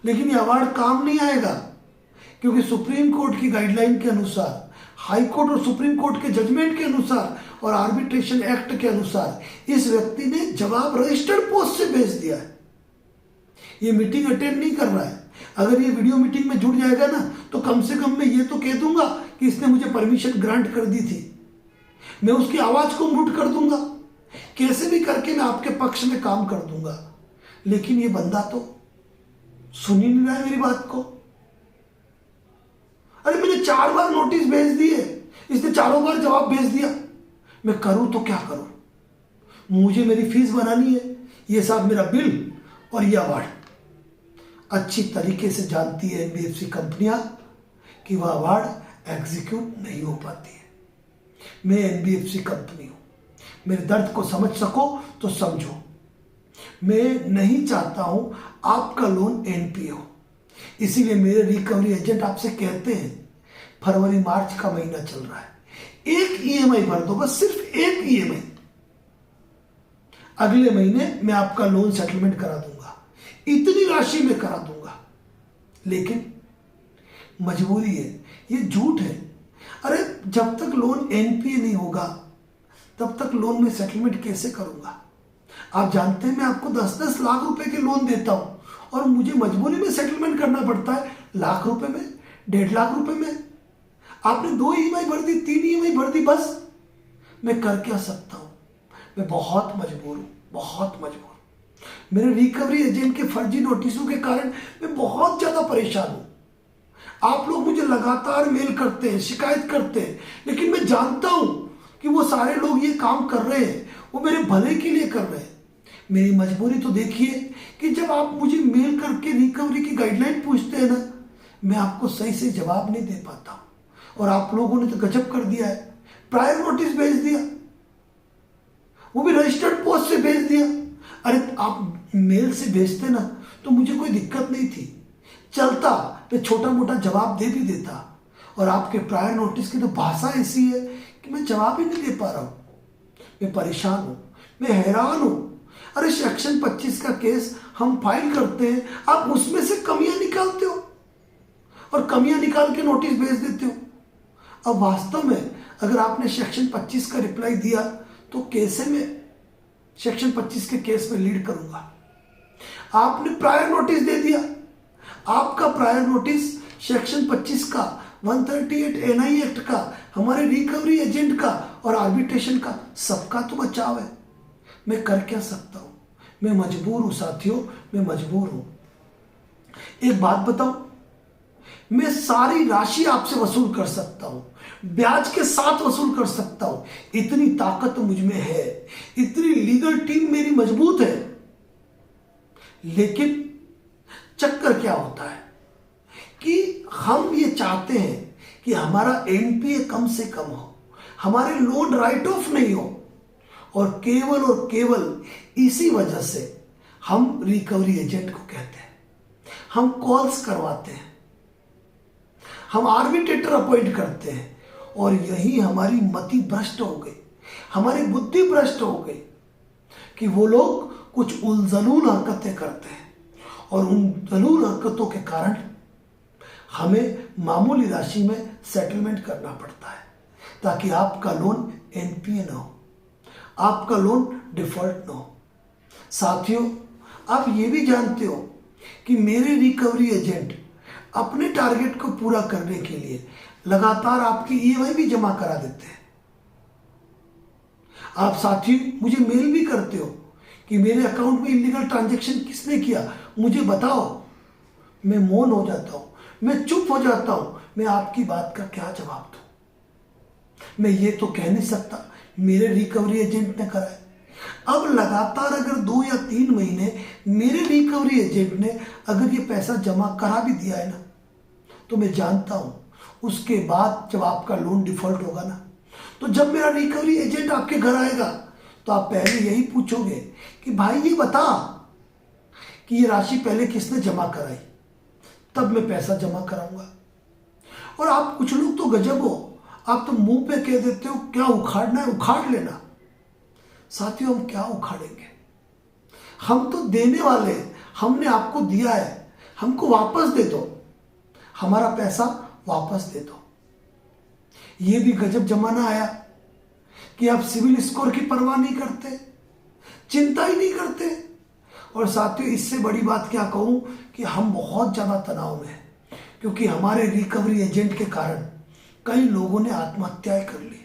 लेकिन ये अवार्ड काम नहीं आएगा, क्योंकि सुप्रीम कोर्ट की गाइडलाइन के अनुसार, हाई कोर्ट और सुप्रीम कोर्ट के जजमेंट के अनुसार और आर्बिट्रेशन एक्ट के अनुसार इस व्यक्ति ने जवाब रजिस्टर्ड पोस्ट से भेज दिया है। ये मीटिंग अटेंड नहीं कर रहा है। अगर ये वीडियो मीटिंग में जुड़ जाएगा ना तो कम से कम मैं ये तो कह दूंगा कि इसने मुझे परमिशन ग्रांट कर दी थी, मैं उसकी आवाज को म्यूट कर दूंगा, कैसे भी करके मैं आपके पक्ष में काम कर दूंगा। लेकिन ये बंदा तो सुन ही नहीं रहा है मेरी बात को। अरे मैंने 4 बार नोटिस भेज दिए, इसने 4 बार जवाब भेज दिया, मैं करूं तो क्या करूं? मुझे मेरी फीस बनानी है, ये साहब मेरा बिल और ये अवार्ड। अच्छी तरीके से जानती है एनबीएफसी कंपनियां कि वह अवार्ड एग्जीक्यूट नहीं हो पाती है। मैं एनबीएफसी कंपनी हूं, मेरे दर्द को समझ सको तो समझो। मैं नहीं चाहता हूं आपका लोन एनपीए हो, इसीलिए मेरे रिकवरी एजेंट आपसे कहते हैं फरवरी मार्च का महीना चल रहा है, एक ईएमआई भर दो, बस सिर्फ एक ईएमआई, अगले महीने मैं आपका लोन सेटलमेंट करा दूंगा, इतनी राशि में करा दूंगा। लेकिन मजबूरी है, ये झूठ है। अरे जब तक लोन एनपीए नहीं होगा तब तक लोन में सेटलमेंट कैसे करूंगा? आप जानते हैं मैं आपको 10-10 लाख रुपए के लोन देता हूं और मुझे मजबूरी में सेटलमेंट करना पड़ता है लाख रुपए में, 1.5 लाख रुपए में। आपने 2 ईएमआई भर दी, 3 ईएमआई भर दी, बस मैं कर क्या सकता हूं? मैं बहुत मजबूर हूं, बहुत मजबूर। मेरे रिकवरी एजेंट के फर्जी नोटिसों के कारण मैं बहुत ज्यादा परेशान हूं। आप लोग मुझे लगातार मेल करते हैं, शिकायत करते हैं, लेकिन मैं जानता हूं कि वो सारे लोग ये काम कर रहे हैं, वो मेरे भले के लिए कर रहे हैं। मेरी मजबूरी तो देखिए कि जब आप मुझे मेल करके रिकवरी की गाइडलाइन पूछते हैं ना, मैं आपको सही से जवाब नहीं दे पाता हूं। और आप लोगों ने तो गजब कर दिया है, प्रायर नोटिस भेज दिया, वो भी रजिस्टर्ड पोस्ट से भेज दिया। अरे आप मेल से भेजते ना तो मुझे कोई दिक्कत नहीं थी, चलता, मैं छोटा मोटा जवाब दे भी देता। और आपके प्रायर नोटिस की तो भाषा ऐसी है कि मैं जवाब ही नहीं दे पा रहा हूं। मैं परेशान हूं, मैं हैरान हूं। अरे सेक्शन 25 का केस हम फाइल करते हैं, आप उसमें से कमियां निकालते हो और कमियां निकाल के नोटिस भेज देते हो। अब वास्तव में अगर आपने सेक्शन 25 का रिप्लाई दिया तो कैसे मैं सेक्शन 25 के केस में लीड करूंगा? आपने प्रायर नोटिस दे दिया, आपका प्रायर नोटिस सेक्शन 25 का, 138 एनआई एक्ट का, हमारे रिकवरी एजेंट का और आर्बिट्रेशन का, सबका तो बचाव है। मैं कर क्या सकता हूं? मैं मजबूर हूं साथियों, मैं मजबूर हूं। एक बात बताऊं, मैं सारी राशि आपसे वसूल कर सकता हूं, ब्याज के साथ वसूल कर सकता हूं, इतनी ताकत मुझ में है, इतनी लीगल टीम मेरी मजबूत है। लेकिन चक्कर क्या होता है कि हम ये चाहते हैं कि हमारा एनपीए कम से कम हो, हमारे लोन राइट ऑफ नहीं हो, और केवल इसी वजह से हम रिकवरी एजेंट को कहते हैं, हम कॉल्स करवाते हैं, हम आर्बिट्रेटर अपॉइंट करते हैं, और यही हमारी मति भ्रष्ट हो गई, हमारी बुद्धि भ्रष्ट हो गई कि वो लोग कुछ उलझलूल हरकतें करते हैं, और उन जलूल हरकतों के कारण हमें मामूली राशि में सेटलमेंट करना पड़ता है ताकि आपका लोन एनपीए ना हो, आपका लोन डिफॉल्ट ना हो। साथियों, आप ये भी जानते हो कि मेरे रिकवरी एजेंट अपने टारगेट को पूरा करने के लिए लगातार आपकी ईएमआई भी जमा करा देते हैं। आप साथी मुझे मेल भी करते हो कि मेरे अकाउंट में इलीगल ट्रांजैक्शन किसने किया, मुझे बताओ। मैं मौन हो जाता हूं, मैं चुप हो जाता हूं, मैं आपकी बात का क्या जवाब दूं? मैं ये तो कह नहीं सकता मेरे रिकवरी एजेंट ने करा है। अब लगातार अगर 2 या 3 महीने मेरे रिकवरी एजेंट ने अगर ये पैसा जमा करा भी दिया है ना, तो मैं जानता हूं उसके बाद जब आपका लोन डिफॉल्ट होगा ना, तो जब मेरा रिकवरी एजेंट आपके घर आएगा तो आप पहले यही पूछोगे कि भाई ये बता कि ये राशि पहले किसने जमा कराई, तब मैं पैसा जमा कराऊंगा। और आप कुछ लोग तो गजब हो, आप तो मुंह पे कह देते हो क्या उखाड़ना है उखाड़ लेना। साथियों, हम क्या उखाड़ेंगे? हम तो देने वाले हैं, हमने आपको दिया है, हमको वापस दे दो, हमारा पैसा वापस दे दो। ये भी गजब जमाना आया कि आप सिविल स्कोर की परवाह नहीं करते, चिंता ही नहीं करते। और साथियों, इससे बड़ी बात क्या कहूं कि हम बहुत ज्यादा तनाव में हैं, क्योंकि हमारे रिकवरी एजेंट के कारण कई लोगों ने आत्महत्याएं कर ली।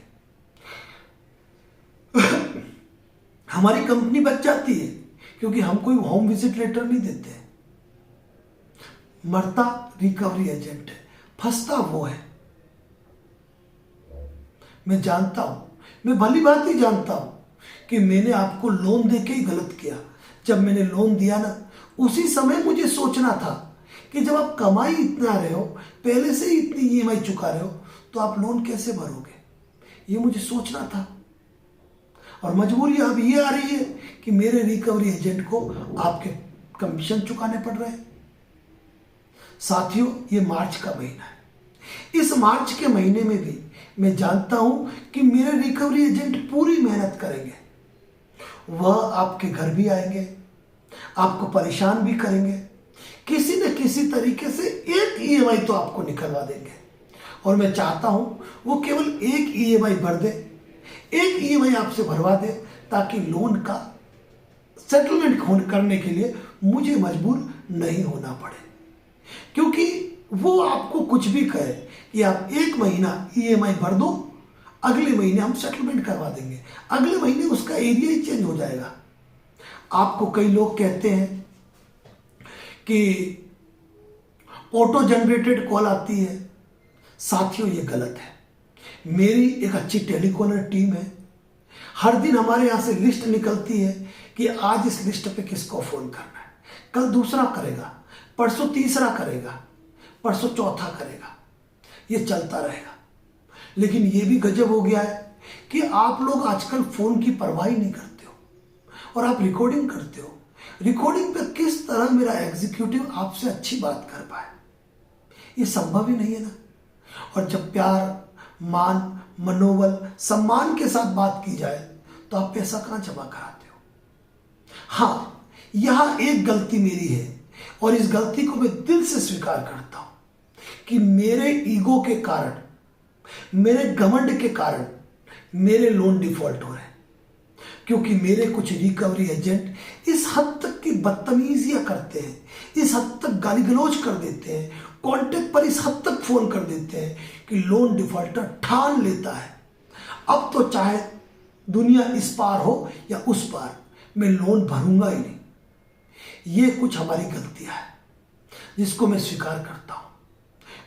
हमारी कंपनी बच जाती है क्योंकि हम कोई होम विजिट लेटर नहीं देते। मरता रिकवरी एजेंट है, फंसता वो है। मैं जानता हूं, मैं भली बात ही जानता हूं कि मैंने आपको लोन देके ही गलत किया। जब मैंने लोन दिया ना, उसी समय मुझे सोचना था कि जब आप कमाई इतना रहे हो, पहले से ही इतनी ईएमआई चुका रहे हो, तो आप लोन कैसे भरोगे, ये मुझे सोचना था। और मजबूरी अब ये आ रही है कि मेरे रिकवरी एजेंट को आपके कमीशन चुकाने पड़ रहे हैं। साथियों, ये मार्च का महीना है। इस मार्च के महीने में भी मैं जानता हूं कि मेरे रिकवरी एजेंट पूरी मेहनत करेंगे। वह आपके घर भी आएंगे, आपको परेशान भी करेंगे, किसी न किसी तरीके से एक ईएमआई तो आपको निकलवा देंगे। और मैं चाहता हूं वो केवल एक ईएमआई भर दे, एक ईएमआई आपसे भरवा दे, ताकि लोन का सेटलमेंट करने के लिए मुझे मजबूर नहीं होना पड़े। क्योंकि वो आपको कुछ भी कहे कि आप एक महीना ईएमआई भर दो, अगले महीने हम सेटलमेंट करवा देंगे, अगले महीने उसका एरिया ही चेंज हो जाएगा। आपको कई लोग कहते हैं कि ऑटो जनरेटेड कॉल आती है। साथियों, ये गलत है। मेरी एक अच्छी टेलीकॉलर टीम है। हर दिन हमारे यहां से लिस्ट निकलती है कि आज इस लिस्ट पे किसको फोन करना है, कल दूसरा करेगा, परसों तीसरा करेगा, परसों चौथा करेगा, ये चलता रहेगा। लेकिन ये भी गजब हो गया है कि आप लोग आजकल फोन की परवाह ही नहीं करते हो और आप रिकॉर्डिंग करते हो। रिकॉर्डिंग पे किस तरह मेरा एग्जीक्यूटिव आपसे अच्छी बात कर पाए, ये संभव ही नहीं है ना। और जब प्यार, मान, मनोबल, सम्मान के साथ बात की जाए तो आप पैसा कहां जमा कराते हो। हां, यहां एक गलती मेरी है और इस गलती को मैं दिल से स्वीकार करता हूं कि मेरे ईगो के कारण, मेरे घमंड के कारण मेरे लोन डिफॉल्ट हो रहे हैं। क्योंकि मेरे कुछ रिकवरी एजेंट इस हद तक की बदतमीजियां करते हैं, इस हद तक गाली गलौज कर देते हैं, कांटेक्ट पर इस हद तक फोन कर देते हैं कि लोन डिफॉल्टर ठान लेता है अब तो चाहे दुनिया इस पार हो या उस पार, मैं लोन भरूंगा ही नहीं। ये कुछ हमारी गलतियां हैं जिसको मैं स्वीकार करता हूं।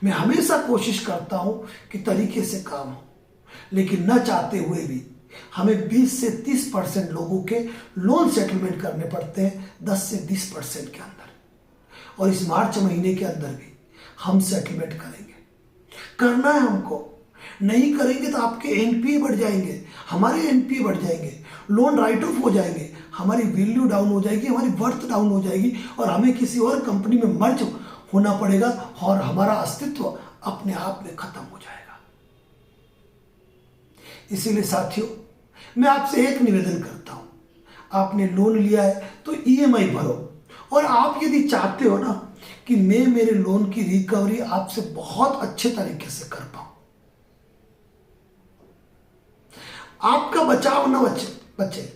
मैं हमेशा कोशिश करता हूं कि तरीके से काम हो, लेकिन न चाहते हुए भी हमें 20 से 30% लोगों के लोन सेटलमेंट करने पड़ते हैं 10 से 20% के अंदर। और इस मार्च महीने के अंदर भी हम सेटलमेंट करेंगे, करना है हमको। नहीं करेंगे तो आपके एनपीए बढ़ जाएंगे, हमारे एनपीए बढ़ जाएंगे, लोन राइट ऑफ हो जाएंगे, हमारी वैल्यू डाउन हो जाएगी, हमारी वर्थ डाउन हो जाएगी और हमें किसी और कंपनी में मर्ज होना पड़ेगा और हमारा अस्तित्व अपने आप में खत्म हो जाएगा। इसीलिए साथियों, मैं आपसे एक निवेदन करता हूं, आपने लोन लिया है तो ईएमआई भरो। और आप यदि चाहते हो ना कि मैं मेरे लोन की रिकवरी आपसे बहुत अच्छे तरीके से कर पाऊं, आपका बचाव न बचे,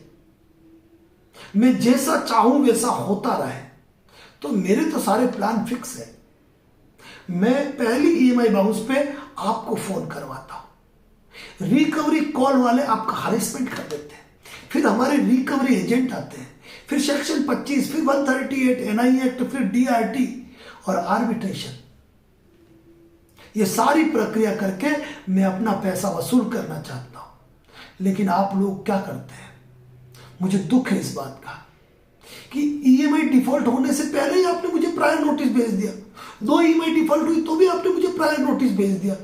मैं जैसा चाहूं वैसा होता रहे, तो मेरे तो सारे प्लान फिक्स है। मैं पहली ईएमआई बाउंस पे आपको फोन करवाता हूं, रिकवरी कॉल वाले आपका हरेसमेंट कर देते हैं, फिर हमारे रिकवरी एजेंट आते हैं, फिर सेक्शन 25, फिर 138 एनआई एक्ट, फिर डीआरटी और आर्बिट्रेशन। ये सारी प्रक्रिया करके मैं अपना पैसा वसूल करना चाहता हूं। लेकिन आप लोग क्या करते हैं, मुझे दुख है इस बात का कि ईएमआई डिफॉल्ट होने से पहले ही आपने मुझे प्रायर नोटिस भेज दिया, 2 ईएमआई डिफॉल्ट हुई तो भी आपने मुझे प्रायर नोटिस भेज दिया।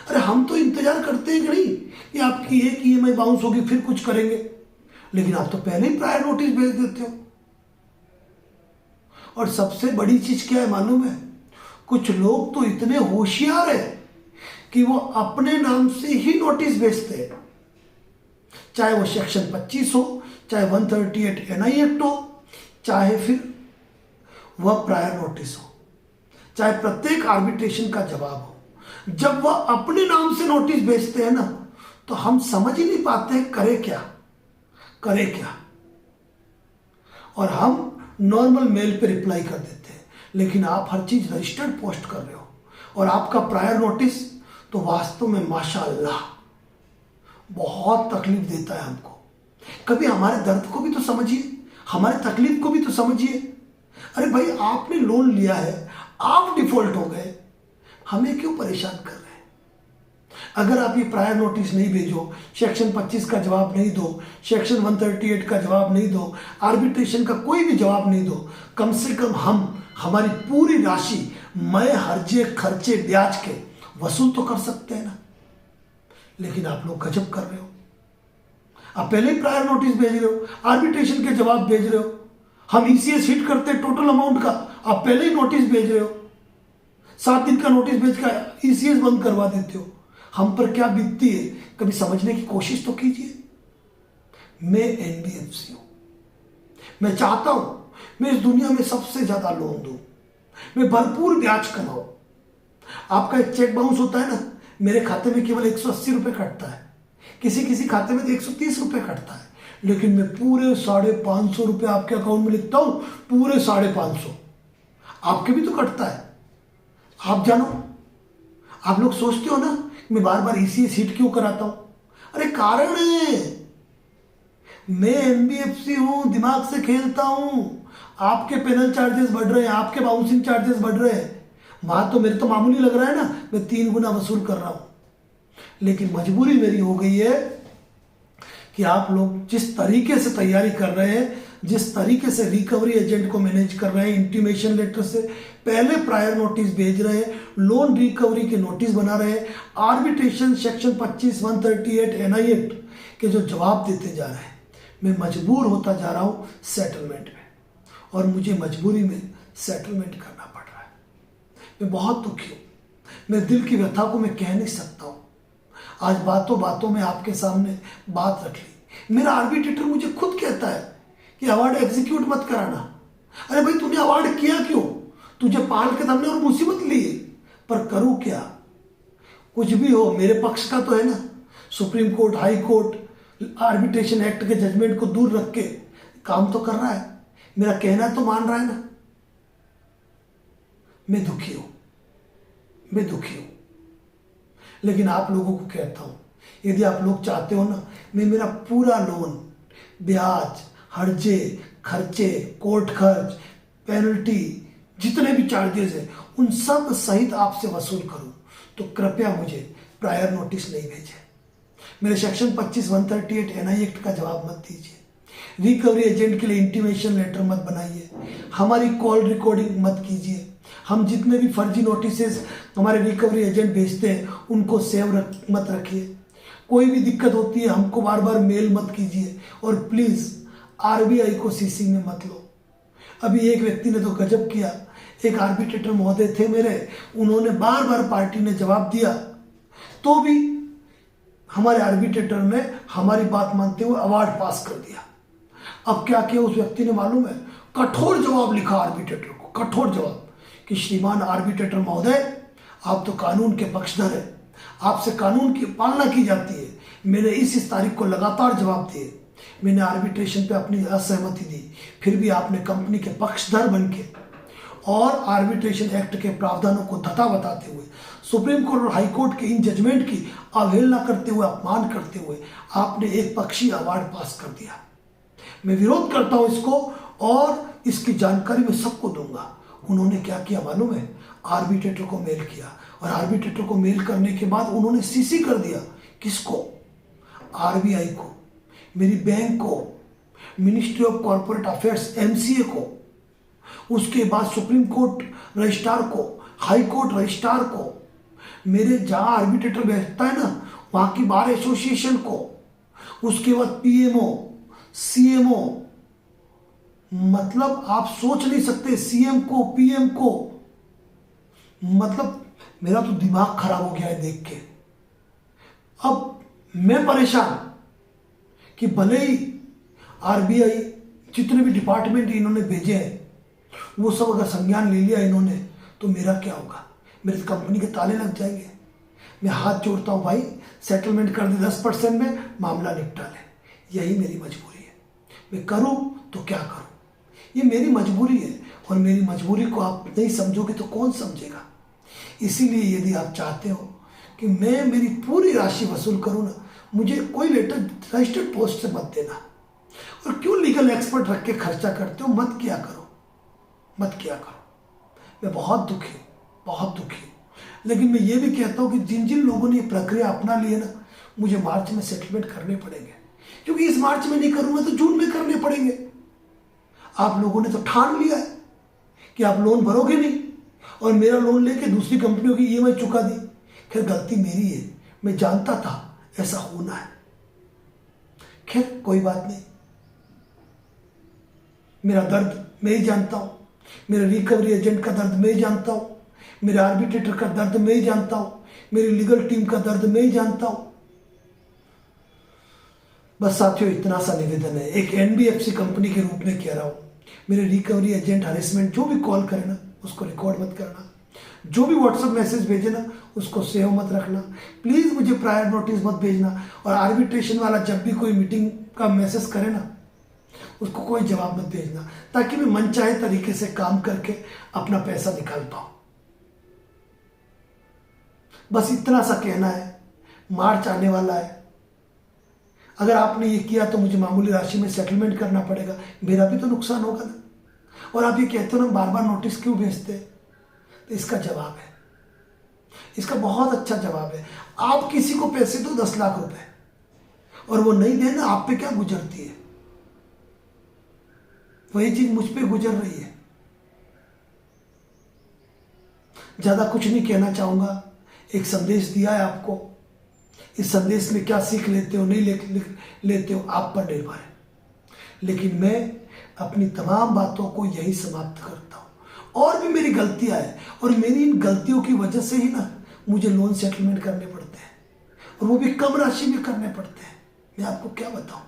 अरे हम तो इंतजार करते हैं कि नहीं कि आपकी एक ईएमआई बाउंस होगी फिर कुछ करेंगे, लेकिन आप तो पहले ही प्रायर नोटिस भेज देते हो। और सबसे बड़ी चीज क्या है मालूम है, कुछ लोग तो इतने होशियार है कि वो अपने नाम से ही नोटिस भेजते हैं, चाहे वो सेक्शन 25 हो, चाहे 138 एनआई एक्ट हो, चाहे फिर वह प्रायर नोटिस हो, चाहे प्रत्येक आर्बिट्रेशन का जवाब हो। जब वह अपने नाम से नोटिस भेजते हैं ना, तो हम समझ ही नहीं पाते करे क्या। और हम नॉर्मल मेल पे रिप्लाई कर देते हैं, लेकिन आप हर चीज रजिस्टर्ड पोस्ट कर रहे हो। और आपका प्रायर नोटिस तो वास्तव में माशाअल्लाह बहुत तकलीफ देता है हमको। कभी हमारे दर्द को भी तो समझिए, हमारे तकलीफ को भी तो समझिए। अरे भाई, आपने लोन लिया है, आप डिफॉल्ट हो गए, हमें क्यों परेशान कर रहे हैं? अगर आप ये प्रायर नोटिस नहीं भेजो, सेक्शन 25 का जवाब नहीं दो, सेक्शन 138 का जवाब नहीं दो, आर्बिट्रेशन का कोई भी जवाब नहीं दो, कम से कम हम हमारी पूरी राशि मैं हर्जे खर्चे ब्याज के वसूल तो कर सकते हैं ना। लेकिन आप लोग गजब कर रहे हो, आप पहले ही प्रायर नोटिस भेज रहे हो, आर्बिट्रेशन के जवाब भेज रहे हो। हम ईसीएस हिट करते टोटल अमाउंट का, आप पहले ही नोटिस भेज रहे हो, 7 दिन का नोटिस भेज कर ईसीएस बंद करवा देते हो। हम पर क्या बीतती है, कभी समझने की कोशिश तो कीजिए। मैं एनबीएफसी हूं, मैं चाहता हूं मैं इस दुनिया में सबसे ज्यादा लोन दूं, मैं भरपूर ब्याज कमाऊं। आपका एक चेक बाउंस होता है ना, मेरे खाते में केवल 180 रुपए कटता है, किसी खाते में तो 130 रुपए कटता है, लेकिन मैं पूरे 550 रुपए आपके अकाउंट में लिखता हूं, पूरे 550। आपके भी तो कटता है, आप जानो। आप लोग सोचते हो ना मैं बार बार ईसीएस हिट क्यों कराता हूं? अरे कारण है, मैं एनबीएफसी हूं, दिमाग से खेलता हूं। आपके पेनल चार्जेस बढ़ रहे हैं, आपके बाउंसिंग चार्जेस बढ़ रहे हैं, वहां तो मेरे तो मामूली लग रहा है ना, मैं 3 गुना वसूल कर रहा हूं। लेकिन मजबूरी मेरी हो गई है कि आप लोग जिस तरीके से तैयारी कर रहे हैं, जिस तरीके से रिकवरी एजेंट को मैनेज कर रहे हैं, इंटीमेशन लेटर से पहले प्रायर नोटिस भेज रहे हैं, लोन रिकवरी के नोटिस बना रहे हैं, आर्बिट्रेशन सेक्शन 25, 138 एनआई एक्ट के जो जवाब देते जा रहे हैं, मैं मजबूर होता जा रहा हूं सेटलमेंट में, और मुझे मजबूरी में सेटलमेंट करना पड़ रहा है। मैं बहुत दुखी हूं, मेरे दिल की व्यथा को मैं कह नहीं सकता हूं। आज बातों बातों में आपके सामने बात रख ली। मेरा आर्बिट्रेटर मुझे खुद कहता है कि अवार्ड एग्जीक्यूट मत कराना। अरे भाई, तूने अवार्ड किया क्यों? तुझे पाल के हमने और मुसीबत ली है, पर करूं क्या? कुछ भी हो, मेरे पक्ष का तो है ना। Supreme court, high court arbitration act के जजमेंट को दूर रख के काम तो कर रहा है, मेरा कहना तो मान रहा है ना। मैं दुखी हूं, लेकिन आप लोगों को कहता हूं, यदि आप लोग चाहते हो ना, मैं मेरा पूरा लोन, ब्याज, हर्जे खर्चे, कोर्ट खर्च, पेनल्टी, जितने भी चार्जेस हैं, उन सब सहित आपसे वसूल करूं, तो कृपया मुझे प्रायर नोटिस नहीं भेजें। मेरे सेक्शन 25, 138 एनआई एक्ट का जवाब मत दीजिए। रिकवरी एजेंट के लिए इंटीमेशन लेटर मत बनाइए, हमारी कॉल रिकॉर्डिंग मत कीजिए। हम जितने भी फर्जी नोटिसेस हमारे रिकवरी एजेंट भेजते हैं, उनको सेव मत रखिए। कोई भी दिक्कत होती है, हमको बार बार मेल मत कीजिए, और प्लीज आरबीआई को सीसी में मत लो। अभी एक व्यक्ति ने तो गजब किया, एक आर्बिट्रेटर महोदय थे मेरे, उन्होंने बार बार पार्टी ने जवाब दिया, तो भी हमारे आर्बिट्रेटर ने हमारी बात मानते हुए अवार्ड पास कर दिया। अब क्या किया उस व्यक्ति ने मालूम है? कठोर जवाब लिखा आर्बिट्रेटर को, कठोर जवाब कि श्रीमान आर्बिट्रेटर महोदय, आप तो कानून के पक्षधर हैं, आपसे कानून की पालना की जाती है। मैंने इस तारीख को लगातार जवाब दिए, मैंने आर्बिट्रेशन पे अपनी असहमति दी, फिर भी आपने कंपनी के पक्षधर बनके और आर्बिट्रेशन एक्ट के प्रावधानों को धता बताते हुए, सुप्रीम कोर्ट और हाई कोर्ट के इन जजमेंट की अवहेलना करते हुए, अपमान करते हुए आपने एक पक्षीय अवार्ड पास कर दिया। मैं विरोध करता हूं इसको, और इसकी जानकारी मैं सबको दूंगा। उन्होंने क्या किया मालूम है? आर्बिट्रेटर को मेल किया, और आर्बिट्रेटर को मेल करने के बाद उन्होंने सीसी कर दिया। किसको? आरबीआई को, मेरी बैंक को, ministry of corporate affairs MCA को, उसके बाद सुप्रीम कोर्ट रजिस्ट्रार को, हाई कोर्ट रजिस्ट्रार को, मेरे जहां आर्बिट्रेटर बैठता है ना वहां की बार एसोसिएशन को, उसके बाद पीएमओ, सीएमओ, मतलब आप सोच नहीं सकते, सीएम को, पीएम को, मतलब मेरा तो दिमाग खराब हो गया है देख के। अब मैं परेशान कि भले ही आरबीआई जितने भी डिपार्टमेंट इन्होंने भेजे हैं वो सब अगर संज्ञान ले लिया इन्होंने तो मेरा क्या होगा, मेरी कंपनी के ताले लग जाएंगे। मैं हाथ जोड़ता हूं भाई, सेटलमेंट कर दे 10% में, मामला निपटा ले, यही मेरी मजबूरी है। मैं करूं तो क्या करूं, ये मेरी मजबूरी है, और मेरी मजबूरी को आप नहीं समझोगे तो कौन समझेगा। इसीलिए यदि आप चाहते हो कि मैं मेरी पूरी राशि वसूल करूं ना, मुझे कोई लेटर रजिस्टर्ड पोस्ट से मत देना, और क्यों लीगल एक्सपर्ट रख के खर्चा करते हो, मत किया करो, मत किया करो। मैं बहुत दुखी हूँ, बहुत दुखी हूँ, लेकिन मैं ये भी कहता हूँ कि जिन जिन लोगों ने ये प्रक्रिया अपना ली है ना, मुझे मार्च में सेटलमेंट करने पड़ेंगे, क्योंकि इस मार्च में नहीं करूंगा तो जून में करने पड़ेंगे। आप लोगों ने तो ठान लिया है कि आप लोन भरोगे नहीं, और मेरा लोन लेके दूसरी कंपनियों की ईएमआई चुका दी। खैर गलती मेरी है, मैं जानता था ऐसा होना है, खैर कोई बात नहीं। मेरा दर्द मैं ही जानता हूं, मेरे रिकवरी एजेंट का दर्द मैं ही जानता हूं, मेरे आर्बिट्रेटर का दर्द मैं ही जानता हूं, मेरी लीगल टीम का दर्द मैं ही जानता हूं। बस साथियों इतना सा निवेदन है, एक एनबीएफसी कंपनी के रूप में कह रहा हूं, मेरे रिकवरी एजेंट हरेसमेंट जो भी कॉल करे ना उसको रिकॉर्ड मत करना, जो भी व्हाट्सएप मैसेज भेजे ना उसको सेव मत रखना, प्लीज मुझे प्रायर नोटिस मत भेजना, और आर्बिट्रेशन वाला जब भी कोई मीटिंग का मैसेज करे ना उसको कोई जवाब मत भेजना, ताकि मैं मनचाहे तरीके से काम करके अपना पैसा निकाल पाऊं। बस इतना सा कहना है। मार्च आने वाला है, अगर आपने ये किया तो मुझे मामूली राशि में सेटलमेंट करना पड़ेगा, मेरा भी तो नुकसान होगा ना। और आप ये कहते हो ना बार बार नोटिस क्यों भेजते, तो इसका जवाब है, इसका बहुत अच्छा जवाब है। आप किसी को पैसे दो 10 लाख रुपए और वो नहीं देना, आप पे क्या गुजरती है, वही चीज मुझ पे गुजर रही है। ज्यादा कुछ नहीं कहना चाहूंगा, एक संदेश दिया है आपको, इस संदेश में क्या सीख लेते हो नहीं लेते हो आप पर निर्भर है, लेकिन मैं अपनी तमाम बातों को यही समाप्त करता हूं। और भी मेरी गलतियां हैं, और मेरी इन गलतियों की वजह से ही ना मुझे लोन सेटलमेंट करने पड़ते हैं, और वो भी कम राशि में करने पड़ते हैं। मैं आपको क्या बताऊं,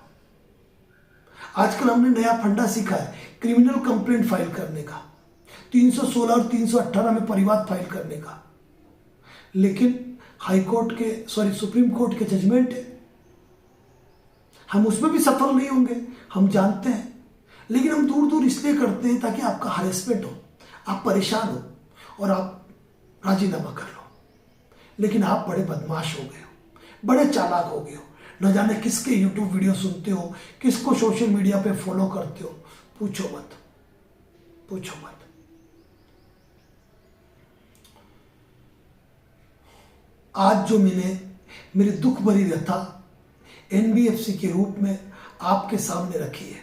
आजकल हमने नया फंडा सीखा है क्रिमिनल कंप्लेंट फाइल करने का, 316 और 318 में परिवाद फाइल करने का, लेकिन हाई कोर्ट के सुप्रीम कोर्ट के जजमेंट है, हम उसमें भी सफल नहीं होंगे, हम जानते हैं, लेकिन हम दूर दूर इसलिए करते हैं ताकि आपका हरेसमेंट हो, आप परेशान हो और आप राजीनामा कर लो। लेकिन आप बड़े बदमाश हो गए हो, बड़े चालाक हो गए हो, न जाने किसके यूट्यूब वीडियो सुनते हो, किसको सोशल मीडिया पे फॉलो करते हो, पूछो मत, पूछो मत। आज जो मैंने मेरी दुख भरी व्यथा एनबीएफसी के रूप में आपके सामने रखी है,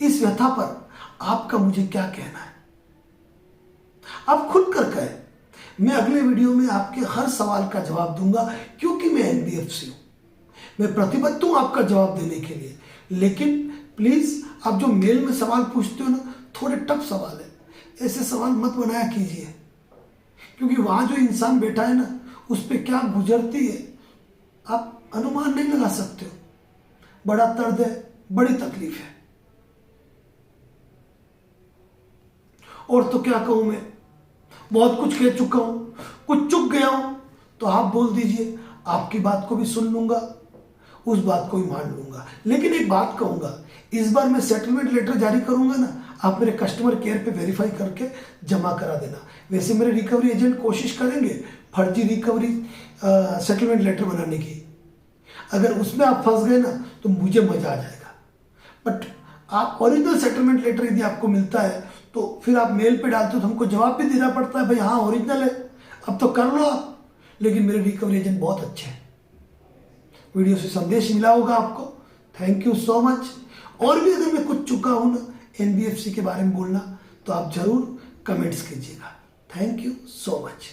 इस व्यथा पर आपका मुझे क्या कहना है, आप खुद कर कहें। मैं अगले वीडियो में आपके हर सवाल का जवाब दूंगा, क्योंकि मैं एनबीएफसी हूं, मैं प्रतिबद्ध हूं आपका जवाब देने के लिए। लेकिन प्लीज आप जो मेल में सवाल पूछते हो ना, थोड़े टफ सवाल है, ऐसे सवाल मत बनाया कीजिए, क्योंकि वहां जो इंसान बैठा है ना उस पर क्या गुजरती है आप अनुमान नहीं लगा सकते हो। बड़ा दर्द है, बड़ी तकलीफ है, और तो क्या कहूं, मैं बहुत कुछ कह चुका हूं, कुछ चुक गया हूं तो आप बोल दीजिए, आपकी बात को भी सुन लूंगा, उस बात को भी मान लूंगा। लेकिन एक बात कहूंगा, इस बार मैं सेटलमेंट लेटर जारी करूंगा ना, आप मेरे कस्टमर केयर पे वेरीफाई करके जमा करा देना। वैसे मेरे रिकवरी एजेंट कोशिश करेंगे फर्जी रिकवरी सेटलमेंट लेटर बनाने की, अगर उसमें आप फंस गए ना तो मुझे मजा आ जाएगा। बट आप ओरिजिनल सेटलमेंट लेटर यदि आपको मिलता है तो फिर आप मेल पे डालते हो तो हमको जवाब भी देना पड़ता है, भाई हाँ ओरिजिनल है, अब तो कर लो आप। लेकिन मेरे रिकवरी एजेंट बहुत अच्छे हैं। वीडियो से संदेश मिला होगा आपको। Thank you so much. और भी अगर मैं कुछ चुका हूं ना एनबीएफसी के बारे में बोलना तो आप जरूर कमेंट्स कीजिएगा। Thank you so much.